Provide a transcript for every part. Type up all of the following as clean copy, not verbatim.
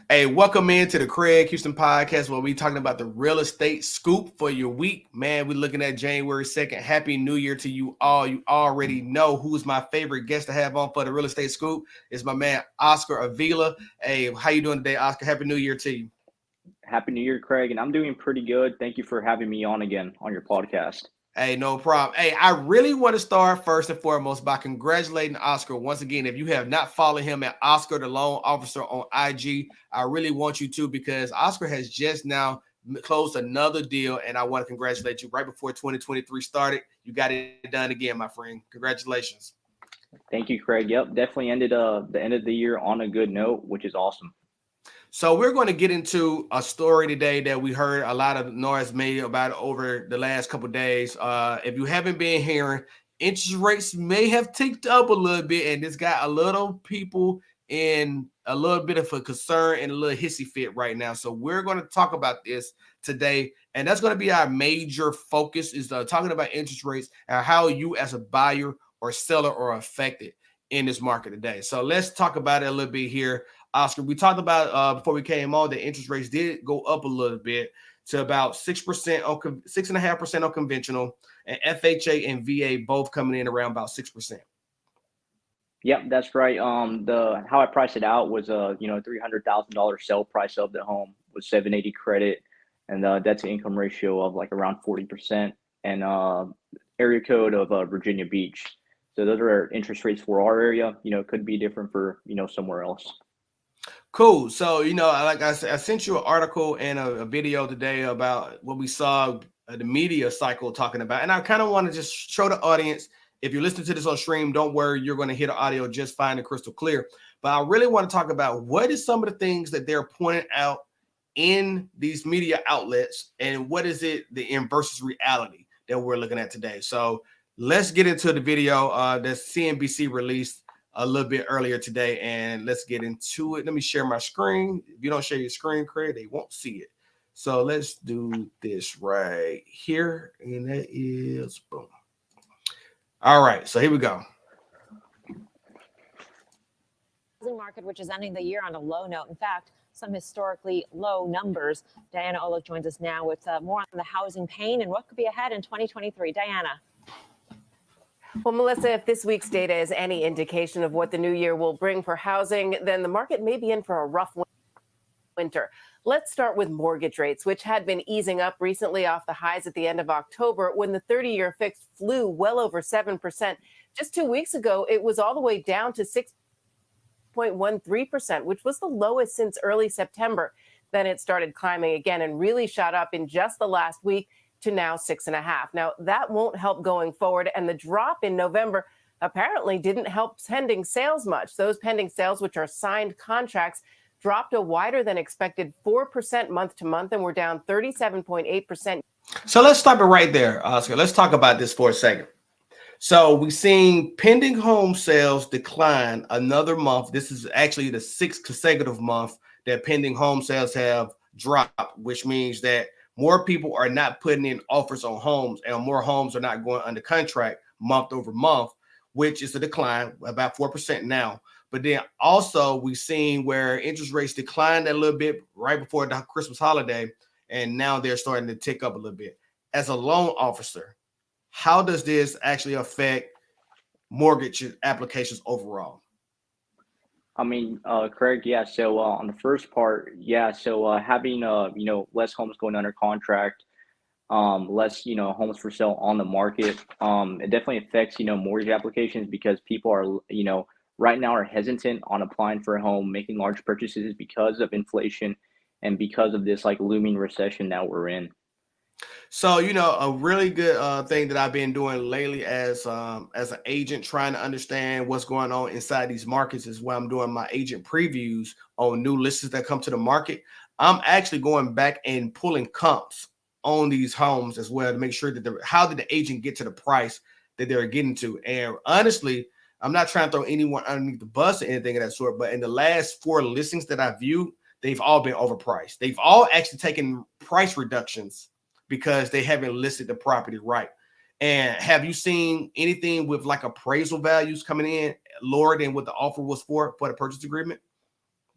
Hey, welcome into the Craig Houston podcast where we talking about the real estate scoop for your week. Man, we're looking at January 2nd. Happy New Year to you all. You already know who's my favorite guest to have on for the real estate scoop. It's my man Oscar Avila. Hey, how you doing today, Oscar? Happy New Year to you. Happy New Year, Craig, and I'm doing pretty good. Thank you for having me on again on your podcast. Hey, no problem. Hey, I really want to start first and foremost by congratulating Oscar once again. If you have not followed him at Oscar the Loan Officer on IG, I really want you to because Oscar has just now closed another deal, and I want to congratulate you right before 2023 started. You got it done again, my friend. Congratulations. Thank you, Craig. Yep, definitely ended the end of the year on a good note, which is awesome. So we're going to get into a story today that we heard a lot of noise made about over the last couple of days. If you haven't been hearing, interest rates may have ticked up a little bit, and this got a little people in a little bit of a concern and a little hissy fit right now. So we're going to talk about this today, and that's going to be our major focus is talking about interest rates and how you as a buyer or seller are affected in this market today. So let's talk about it a little bit here. Oscar, we talked about before we came on that interest rates did go up a little bit to about 6% on 6.5% on conventional, and FHA and VA both coming in around about 6%. Yep, that's right. The how I priced it out was $300,000 sale price of the home with 780 credit, and debt to income ratio of like around 40%, and area code of Virginia Beach. So those are interest rates for our area. Could be different for somewhere else. Cool. So, like I said, I sent you an article and a video today about what we saw the media cycle talking about. And I kind of want to just show the audience, if you're listening to this on stream, don't worry, you're going to hear the audio just fine and crystal clear. But I really want to talk about what is some of the things that they're pointing out in these media outlets and what is it in versus reality that we're looking at today. So let's get into the video that CNBC released a little bit earlier today, and let's get into it. Let me share my screen. If you don't share your screen, Craig, they won't see it. So let's do this right here, and that is boom. All right, so here we go. Housing market, which is ending the year on a low note. In fact, some historically low numbers. Diana Olick joins us now with more on the housing pain and what could be ahead in 2023. Diana. Well, Melissa, if this week's data is any indication of what the new year will bring for housing, then the market may be in for a rough winter. Let's start with mortgage rates, which had been easing up recently off the highs at the end of October when the 30-year fixed flew well over 7%. Just 2 weeks ago, it was all the way down to 6.13%, which was the lowest since early September. Then it started climbing again and really shot up in just the last week to now 6.5. Now, that won't help going forward. And the drop in November apparently didn't help pending sales much. Those pending sales, which are signed contracts, dropped a wider than expected 4% month to month and were down 37.8%. So let's stop it right there, Oscar. Let's talk about this for a second. So we've seen pending home sales decline another month. This is actually the sixth consecutive month that pending home sales have dropped, which means that more people are not putting in offers on homes and more homes are not going under contract month over month, which is a decline, about 4% now. But then also we've seen where interest rates declined a little bit right before the Christmas holiday, and now they're starting to tick up a little bit. As a loan officer, how does this actually affect mortgage applications overall? I mean, Craig, yeah. So on the first part, yeah. So having less homes going under contract, less homes for sale on the market, it definitely affects mortgage applications because people are right now are hesitant on applying for a home, making large purchases because of inflation and because of this like looming recession that we're in. So, a really good thing that I've been doing lately as an agent trying to understand what's going on inside these markets is when I'm doing my agent previews on new listings that come to the market. I'm actually going back and pulling comps on these homes as well to make sure that how did the agent get to the price that they're getting to. And honestly, I'm not trying to throw anyone underneath the bus or anything of that sort, but in the last 4 listings that I viewed, they've all been overpriced. They've all actually taken price reductions because they haven't listed the property right. And have you seen anything with like appraisal values coming in lower than what the offer was for the purchase agreement?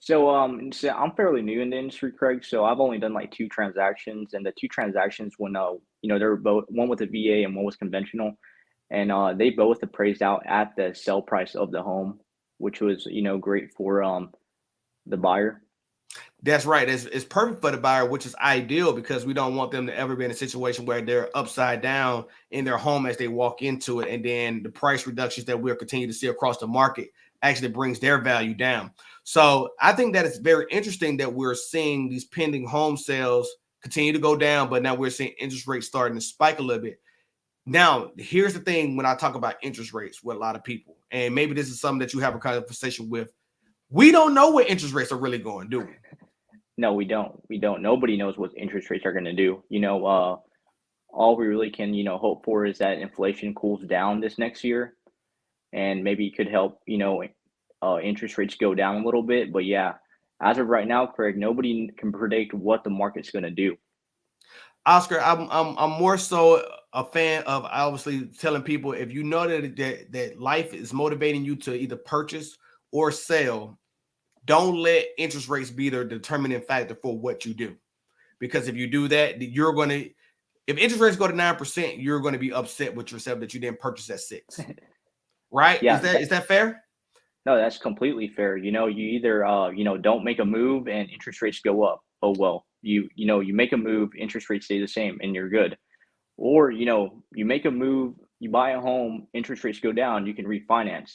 So I'm fairly new in the industry, Craig. So I've only done like two transactions, and the two transactions when they were both one with a VA and one was conventional, and they both appraised out at the sell price of the home, which was great for the buyer. That's right. It's perfect for the buyer, which is ideal because we don't want them to ever be in a situation where they're upside down in their home as they walk into it. And then the price reductions that we'll continue to see across the market actually brings their value down. So I think that it's very interesting that we're seeing these pending home sales continue to go down, but now we're seeing interest rates starting to spike a little bit. Now, here's the thing when I talk about interest rates with a lot of people, and maybe this is something that you have a conversation with. We don't know what interest rates are really going, do we? No, we don't. We don't. Nobody knows what interest rates are going to do. All we really can, hope for is that inflation cools down this next year, and maybe it could help, interest rates go down a little bit. But yeah, as of right now, Craig, nobody can predict what the market's going to do. Oscar, I'm more so a fan of obviously telling people if you know that life is motivating you to either purchase or sell, don't let interest rates be the determining factor for what you do. Because if you do that, if interest rates go to 9%, you're going to be upset with yourself that you didn't purchase at 6. Right? Yeah, Is that fair? no, that's completely fair. You either don't make a move and interest rates go up. Oh well, you make a move, interest rates stay the same, and you're good. Or you make a move, you buy a home, interest rates go down, you can refinance.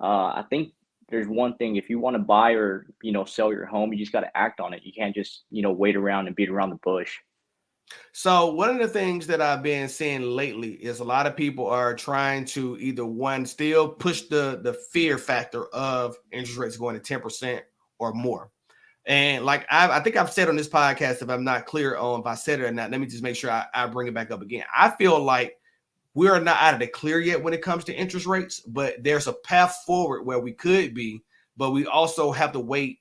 I think there's one thing: if you want to buy or sell your home, you just got to act on it. You can't just wait around and beat around the bush. So one of the things that I've been seeing lately is a lot of people are trying to either one still push the fear factor of interest rates going to 10% or more. And like I think I've said on this podcast, if I'm not clear on if I said it or not, let me just make sure I bring it back up again. I feel like we are not out of the clear yet when it comes to interest rates, but there's a path forward where we could be, but we also have to wait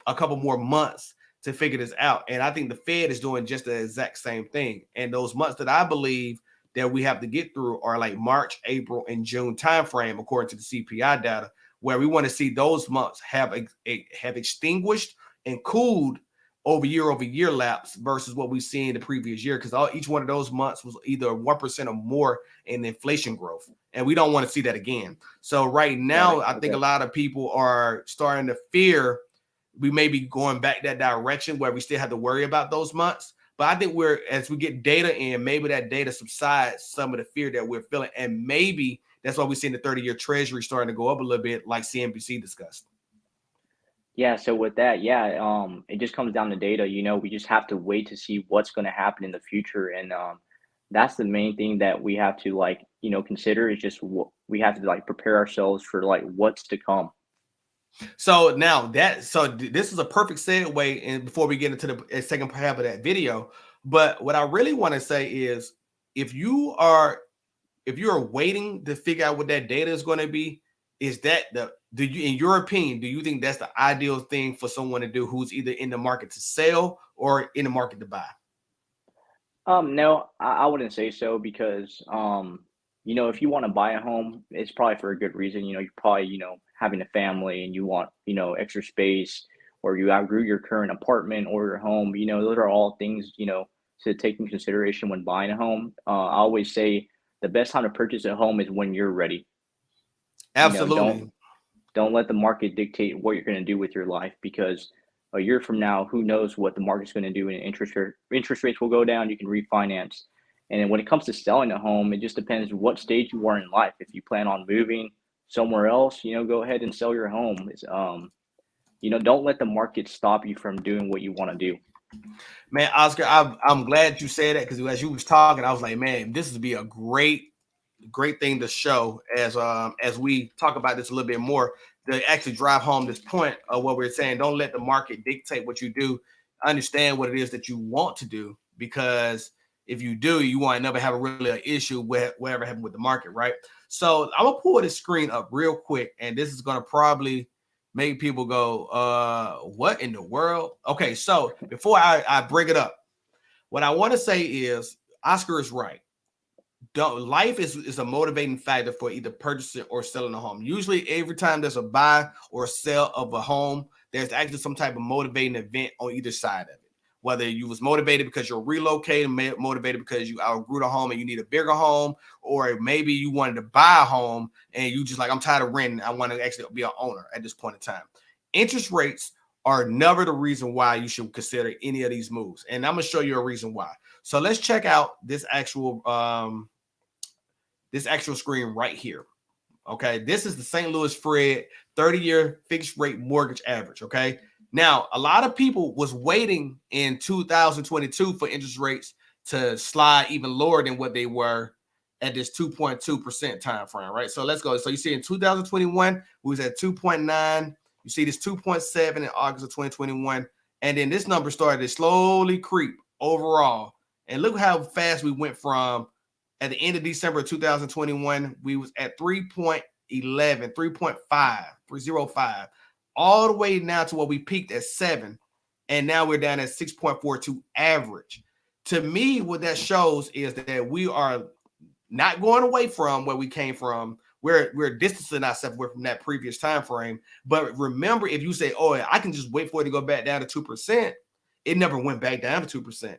a couple more months to figure this out. And I think the Fed is doing just the exact same thing. And those months that I believe that we have to get through are like March, April, and June timeframe, according to the CPI data, where we want to see those months have extinguished and cooled over year lapse versus what we see in the previous year, because each one of those months was either 1% or more in inflation growth, and we don't want to see that again. So right now, I think a lot of people are starting to fear we may be going back that direction where we still have to worry about those months. But I think as we get data in, maybe that data subsides some of the fear that we're feeling, and maybe that's why we're seeing the 30-year Treasury starting to go up a little bit, like CNBC discussed. Yeah, so with that, it just comes down to data. We just have to wait to see what's going to happen in the future, and that's the main thing that we have to consider is just what we have to prepare ourselves for what's to come. So now this is a perfect segue, and before we get into the second half of that video, but what I really want to say is if you're waiting to figure out what that data is going to be, is that in your opinion, do you think that's the ideal thing for someone to do who's either in the market to sell or in the market to buy? No, I wouldn't say so because if you want to buy a home, it's probably for a good reason. You're probably having a family and you want extra space, or you outgrew your current apartment or your home. Those are all things to take in consideration when buying a home. I always say the best time to purchase a home is when you're ready. Absolutely. Don't let the market dictate what you're going to do with your life, because a year from now, who knows what the market's going to do, and interest rates will go down. You can refinance. And then when it comes to selling a home, it just depends what stage you are in life. If you plan on moving somewhere else, go ahead and sell your home. Don't let the market stop you from doing what you want to do. Man, Oscar, I'm glad you said that, because as you was talking, I was like, man, this would be a great thing to show as we talk about this a little bit more, to actually drive home this point of what we're saying. Don't let the market dictate what you do. Understand what it is that you want to do, because if you do, you won't never have an issue with whatever happened with the market, right? So I'm gonna pull this screen up real quick, and this is gonna probably make people go, what in the world? Okay, so before I bring it up, what I want to say is Oscar is right. Life is a motivating factor for either purchasing or selling a home. Usually every time there's a buy or sell of a home, there's actually some type of motivating event on either side of it. Whether you was motivated because you're relocating, motivated because you outgrew the home and you need a bigger home, or maybe you wanted to buy a home and you just like, I'm tired of renting. I want to actually be an owner at this point in time. Interest rates are never the reason why you should consider any of these moves. And I'm going to show you a reason why. So let's check out this actual screen right here. Okay. This is the St. Louis Fed 30-year fixed rate mortgage average. Okay. Now, a lot of people was waiting in 2022 for interest rates to slide even lower than what they were at this 2.2% time frame, right? So let's go. So you see in 2021, we was at 2.9. You see this 2.7 in August of 2021. And then this number started to slowly creep overall. And look how fast we went from at the end of December of 2021, we was at 3.11, 3.5, 305. All the way now to what we peaked at 7, and now we're down at 6.42 average. To me, what that shows is that we are not going away from where we came from. We're distancing ourselves from that previous time frame. But remember, if you say, "Oh, I can just wait for it to go back down to 2%," it never went back down to 2%.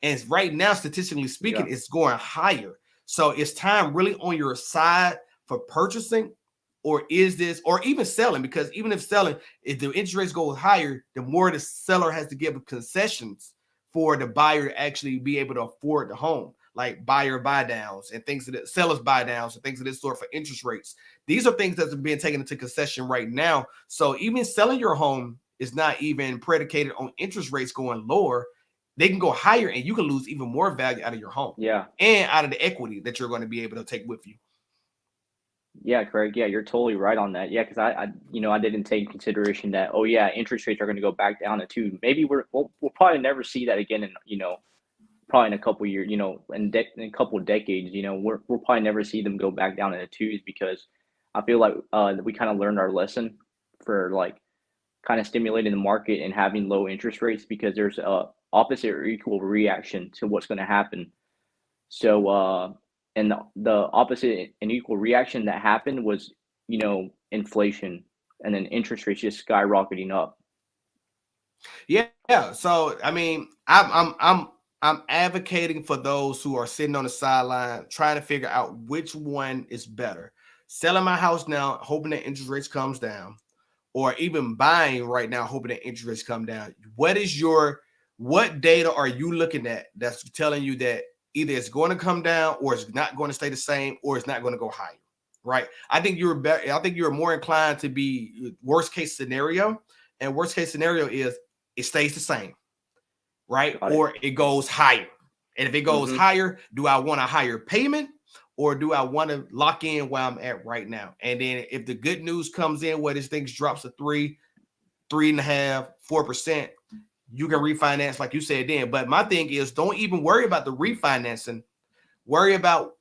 And right now, statistically speaking, it's going higher. So it's time really on your side for purchasing. Or is this, or even selling? Because even if selling, if the interest rates go higher, the more the seller has to give concessions for the buyer to actually be able to afford the home, like buyer buy downs and things that sellers buy downs and things of this sort for interest rates. These are things that are being taken into concession right now. So even selling your home is not even predicated on interest rates going lower. They can go higher and you can lose even more value out of your home. Yeah. And out of the equity that you're going to be able to take with you. Yeah, Craig. Yeah, you're totally right on that. Yeah, because I didn't take into consideration that. Oh, yeah, interest rates are going to go back down to 2. Maybe we'll probably never see that again. In probably in a couple of years. In a couple of decades. We'll probably never see them go back down into 2s because I feel like we kind of learned our lesson for like kind of stimulating the market and having low interest rates because there's a opposite or equal reaction to what's going to happen. So. And the opposite and equal reaction that happened was, inflation, and then interest rates just skyrocketing up. Yeah. So I mean, I'm advocating for those who are sitting on the sideline trying to figure out which one is better: selling my house now, hoping that interest rates comes down, or even buying right now, hoping that interest rates come down. What data are you looking at that's telling you that either it's going to come down or it's not going to stay the same or it's not going to go higher, right? I think you're better. I think you're more inclined to be worst case scenario. And worst case scenario is it stays the same, right? Or it goes higher. And if it goes higher, do I want a higher payment or do I want to lock in where I'm at right now? And then if the good news comes in where this thing drops to 3, 3.5%, 4%, you can refinance like you said then. But my thing is, don't even worry about the refinancing. Worry about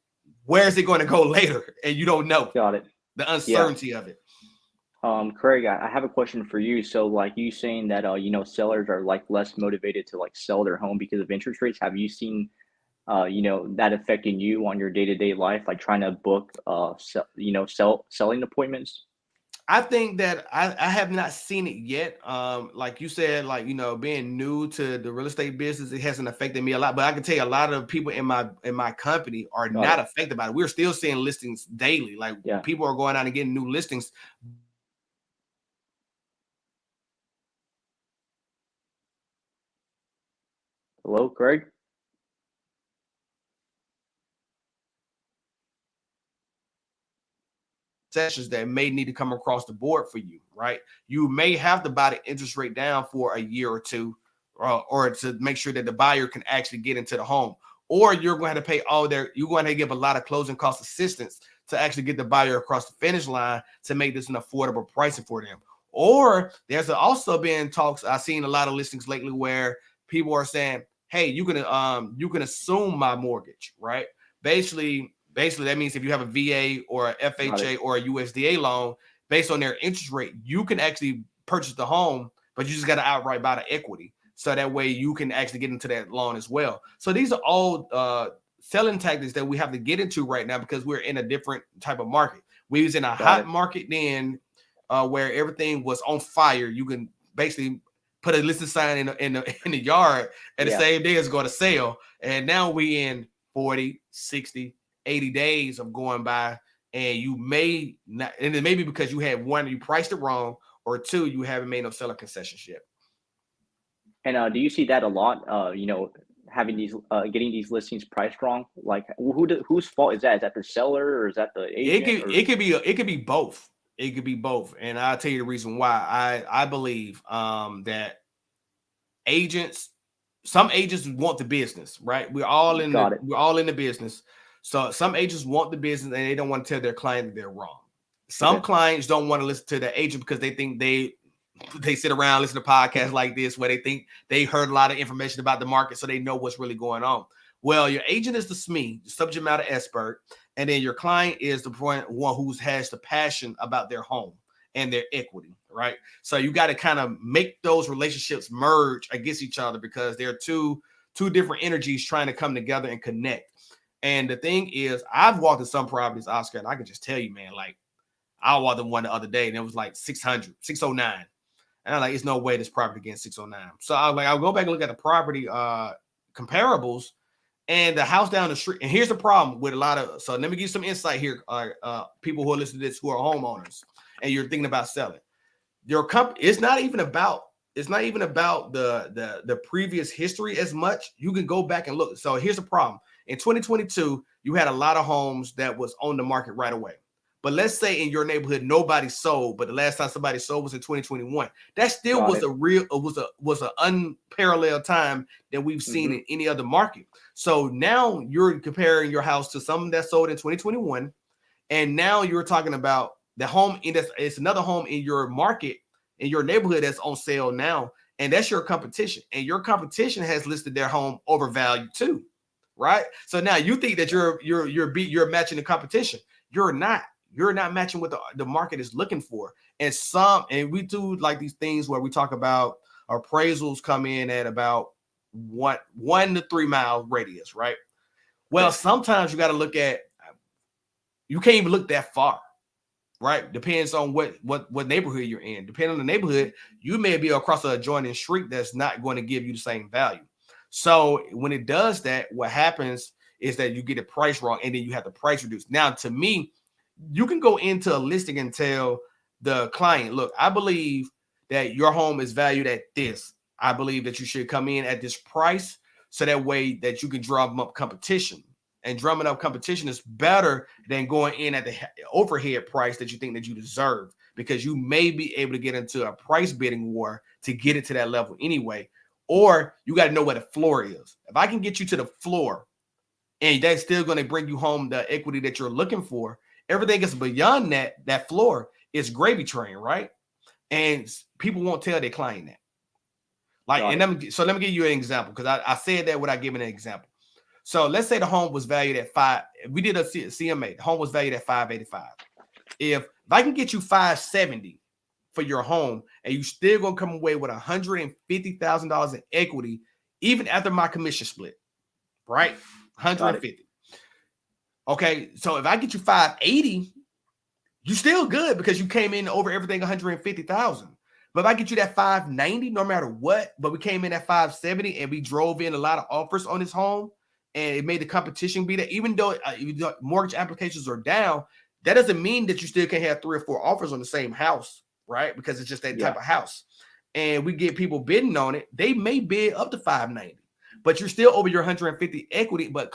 where is it going to go later, and you don't know. Got it. The uncertainty of it. Craig, I have a question for you. So, like you saying that sellers are like less motivated to like sell their home because of interest rates. Have you seen that affecting you on your day-to-day life, like trying to book selling appointments? I think that I have not seen it yet. Like you said, being new to the real estate business, it hasn't affected me a lot. But I can tell you a lot of people in my company are not affected by it. We're still seeing listings daily. People are going out and getting new listings. Hello, Craig? Sessions that may need to come across the board for you, right? You may have to buy the interest rate down for a year or two, or to make sure that the buyer can actually get into the home, or you're going to pay you're going to give a lot of closing cost assistance to actually get the buyer across the finish line to make this an affordable pricing for them. Or there's also been talks. I've seen a lot of listings lately where people are saying, hey, you can assume my mortgage, right? Basically, that means if you have a VA or a FHA or a USDA loan, based on their interest rate, you can actually purchase the home, but you just got to outright buy the equity. So that way you can actually get into that loan as well. So these are all selling tactics that we have to get into right now because we're in a different type of market. We was in a hot market then where everything was on fire. You can basically put a listing sign in the yard, and the same day it's going to sell. And now we in 40, 60, 80 days of going by, and you may not, and it may be because you had one, you priced it wrong, or two, you haven't made no seller concessions yet. And do you see that a lot? You know, having these getting these listings priced wrong? Like whose fault is that? Is that the seller or is that the agent? It could be both. It could be both, and I'll tell you the reason why. I believe that some agents want the business, right? We're all in the business. So some agents want the business and they don't want to tell their client that they're wrong. Some clients don't want to listen to the agent because they think they sit around, listen to podcasts like this where they think they heard a lot of information about the market, so they know what's really going on. Well, your agent is the SME, the subject matter expert, and then your client is the one who has the passion about their home and their equity, right? So you got to kind of make those relationships merge against each other because they're two different energies trying to come together and connect. And the thing is, I've walked in some properties, Oscar, and I can just tell you, man, like I walked in one the other day and it was like 609. And I'm like, it's no way this property getting 609. So I'll go back and look at the property comparables and the house down the street. And here's the problem with a lot of, so let me give you some insight here. People who are listening to this who are homeowners and you're thinking about selling. Your company, it's not even about the previous history as much. You can go back and look. So here's the problem. In 2022, you had a lot of homes that was on the market right away. But let's say in your neighborhood, nobody sold, but the last time somebody sold was in 2021. That still was an unparalleled time that we've seen in any other market. So now you're comparing your house to something that sold in 2021. And now you're talking about the home, it's another home in your market, in your neighborhood that's on sale now. And that's your competition. And your competition has listed their home overvalued too, right? So now you think that you're matching the competition. You're not. You're not matching what the market is looking for. And we do like these things where we talk about appraisals come in at about 1 to 3 mile radius, right? Well, sometimes you got to look at, you can't even look that far, right? Depends on what neighborhood you're in. Depending on the neighborhood, you may be across an adjoining street that's not going to give you the same value. So when it does that, what happens is that you get the price wrong and then you have the price reduced. Now, to me, you can go into a listing and tell the client, look, I believe that your home is valued at this. I believe that you should come in at this price so that way that you can drum up competition. And drumming up competition is better than going in at the overhead price that you think that you deserve, because you may be able to get into a price bidding war to get it to that level anyway. Or you got to know where the floor is. If I can get you to the floor and that's still going to bring you home the equity that you're looking for, everything is beyond that floor is gravy train, right? And people won't tell their client that. Like, and let me give you an example, because I said that without giving an example. So let's say the home was valued at we did a CMA. The home was valued at $585. If I can get you $570 for your home, and you still gonna come away with $150,000 in equity, even after my commission split, right? 150. Okay, so if I get you 580, you still good because you came in over everything 150,000. But if I get you that 590, no matter what, but we came in at 570 and we drove in a lot of offers on this home, and it made the competition be that, even though mortgage applications are down, that doesn't mean that you still can't have 3 or 4 offers on the same house, right? Because it's just that type of house. And we get people bidding on it, they may bid up to 590, but you're still over your 150 equity. But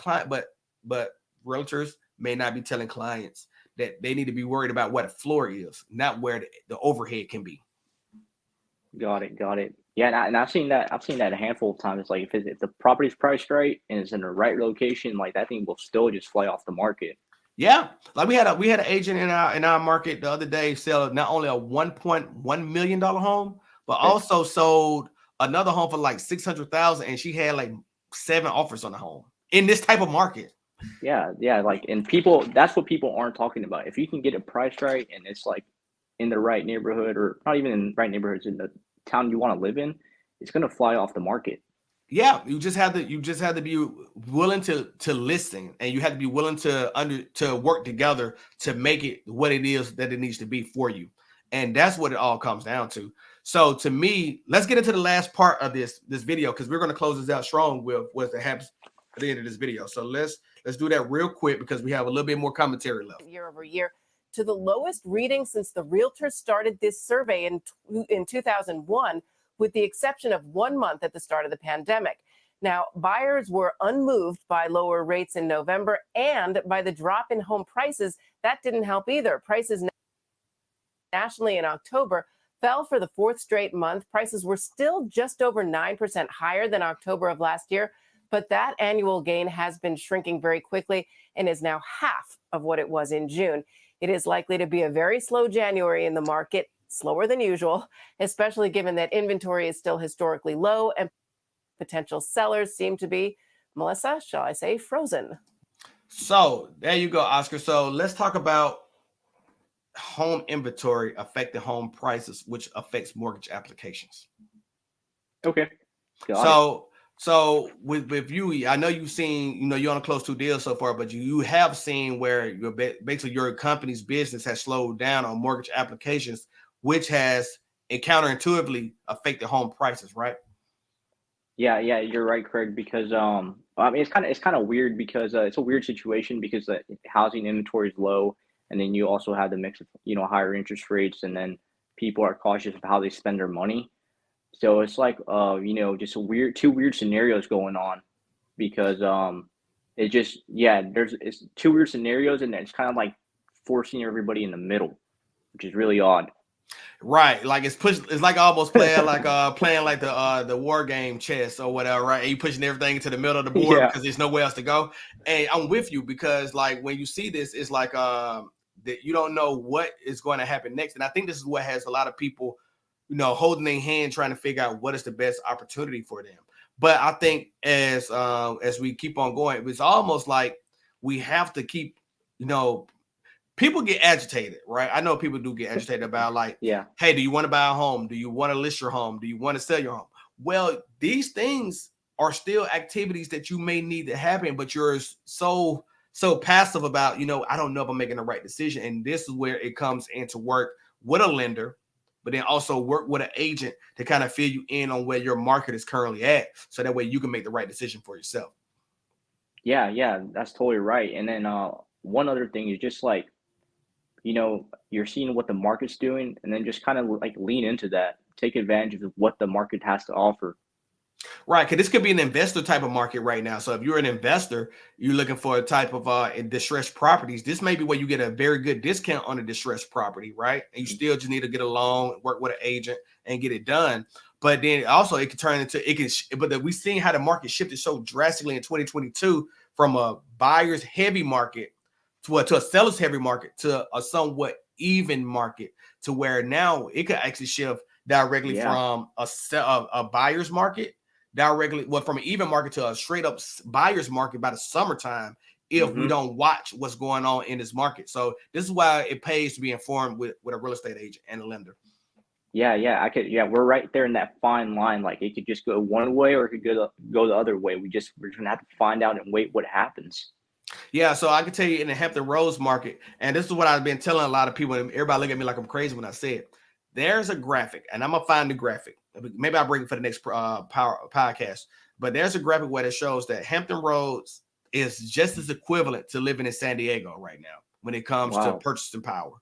realtors may not be telling clients that they need to be worried about what a floor is, not where the overhead can be. Got it. Yeah, and I've seen that a handful of times. It's like if the property's priced right and it's in the right location, like that thing will still just fly off the market. Yeah, like we had an agent in our market the other day sell not only a $1.1 million home, but also sold another home for like $600,000, and she had like 7 offers on the home in this type of market. Yeah, like, and that's what people aren't talking about. If you can get it priced right and it's like in the right neighborhood, or not even in the right neighborhoods, in the town you want to live in, it's going to fly off the market. Yeah, you just have to be willing to listen, and you have to be willing to work together to make it what it is that it needs to be for you. And that's what it all comes down to. So to me, let's get into the last part of this video, because we're going to close this out strong with what happens at the end of this video. So let's do that real quick, because we have a little bit more commentary left. Year over year to the lowest reading since the realtors started this survey in 2001, with the exception of 1 month at the start of the pandemic. Now, buyers were unmoved by lower rates in November and by the drop in home prices. That didn't help either. Prices nationally in October fell for the 4th straight month. Prices were still just over 9% higher than October of last year, but that annual gain has been shrinking very quickly and is now half of what it was in June. It is likely to be a very slow January in the market, slower than usual, especially given that inventory is still historically low and potential sellers seem to be, Melissa, shall I say, frozen. So there you go, Oscar. So let's talk about home inventory affecting home prices, which affects mortgage applications. Okay. So with you, I know you've seen, you're on a close 2 deals so far, but you have seen where basically your company's business has slowed down on mortgage applications, which has counterintuitively affected home prices, right? Yeah, you're right, Craig. Because I mean, it's kind of weird, because it's a weird situation, because the housing inventory is low, and then you also have the mix of higher interest rates, and then people are cautious of how they spend their money. So it's like just two weird scenarios going on, because it's 2 weird scenarios, and it's kind of like forcing everybody in the middle, which is really odd. Right, like it's like almost playing like the war game chess or whatever, right? And you pushing everything to the middle of the board because there's nowhere else to go. And I'm with you, because like when you see this, it's like that you don't know what is going to happen next. And I think this is what has a lot of people, holding their hand, trying to figure out what is the best opportunity for them. But I think as we keep on going, it's almost like we have to keep, people get agitated, right? I know people do get agitated about hey, do you want to buy a home? Do you want to list your home? Do you want to sell your home? Well, these things are still activities that you may need to happen, but you're so passive about, I don't know if I'm making the right decision. And this is where it comes into work with a lender, but then also work with an agent to kind of fill you in on where your market is currently at. So that way you can make the right decision for yourself. Yeah, that's totally right. And then one other thing is just like, you're seeing what the market's doing, and then just kind of like lean into that, take advantage of what the market has to offer. Right, because this could be an investor type of market right now. So if you're an investor, you're looking for a type of distressed properties. This may be where you get a very good discount on a distressed property, right? And you still just need to get a loan, work with an agent, and get it done. But then also it can turn into we've seen how the market shifted so drastically in 2022 from a buyer's heavy market to a seller's heavy market to a somewhat even market, to where now it could actually shift directly from a buyer's market from an even market to a straight up buyer's market by the summertime if we don't watch what's going on in this market. So this is why it pays to be informed with a real estate agent and a lender. Yeah, we're right there in that fine line. Like it could just go one way or it could go the other way. We're just gonna have to find out and wait what happens. Yeah, so I can tell you in the Hampton Roads market, and this is what I've been telling a lot of people, and everybody look at me like I'm crazy when I say it. There's a graphic, and I'm gonna find the graphic. Maybe I'll bring it for the next podcast. But there's a graphic where it shows that Hampton Roads is just as equivalent to living in San Diego right now when it comes to purchasing power.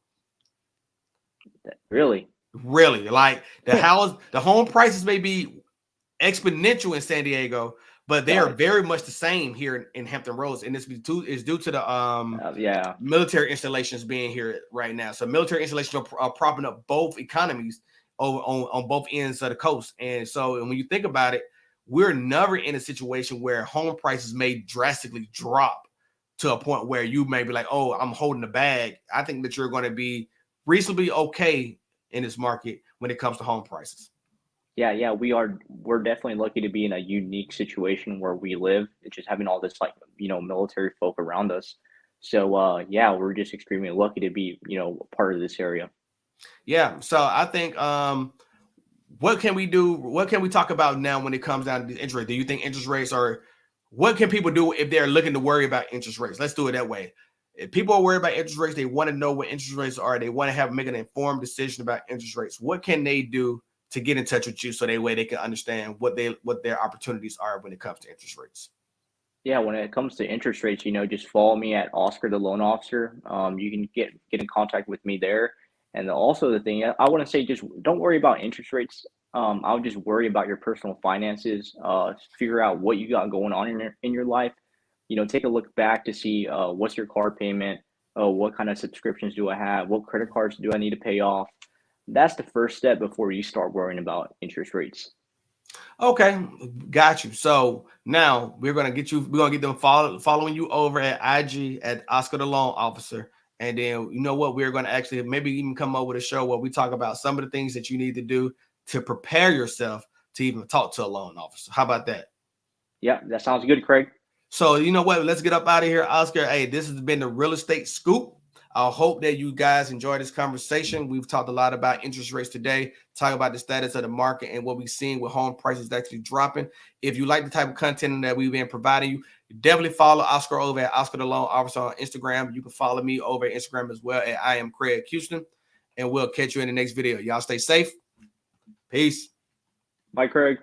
Really, like the home prices may be exponential in San Diego, but they are very much the same here in Hampton Roads, and it's due to the military installations being here right now. So military installations are propping up both economies on both ends of the coast. And so when you think about it, we're never in a situation where home prices may drastically drop to a point where you may be like, oh, I'm holding the bag. I think that you're going to be reasonably okay in this market when it comes to home prices. Yeah, we're definitely lucky to be in a unique situation where we live. It's just having all this military folk around us. So we're just extremely lucky to be, part of this area. Yeah. So I think what can we do? What can we talk about now when it comes down to interest rate? Do you think interest rates what can people do if they're looking to worry about interest rates? Let's do it that way. If people are worried about interest rates, they want to know what interest rates are. They want to make an informed decision about interest rates. What can they do to get in touch with you so that way they can understand what their opportunities are when it comes to interest rates? Yeah, when it comes to interest rates, just follow me at Oscar the Loan Officer. You can get in contact with me there. And also the thing I want to say, just don't worry about interest rates. I'll just worry about your personal finances. Figure out what you got going on in your life. Take a look back to see what's your car payment. What kind of subscriptions do I have? What credit cards do I need to pay off? That's the first step before you start worrying about interest rates. Okay, got you. So now we're gonna get them following you over at IG at Oscar the Loan Officer. And then you know what? We're gonna actually maybe even come up with a show where we talk about some of the things that you need to do to prepare yourself to even talk to a loan officer. How about that? Yeah, that sounds good, Craig. So you know what? Let's get up out of here, Oscar. Hey, this has been the Real Estate Scoop. I hope that you guys enjoyed this conversation. We've talked a lot about interest rates today, talk about the status of the market and what we've seen with home prices actually dropping. If you like the type of content that we've been providing you, definitely follow Oscar over at Oscar the Loan Officer on Instagram. You can follow me over at Instagram as well at I am Craig Houston. And we'll catch you in the next video. Y'all stay safe. Peace. Bye, Craig.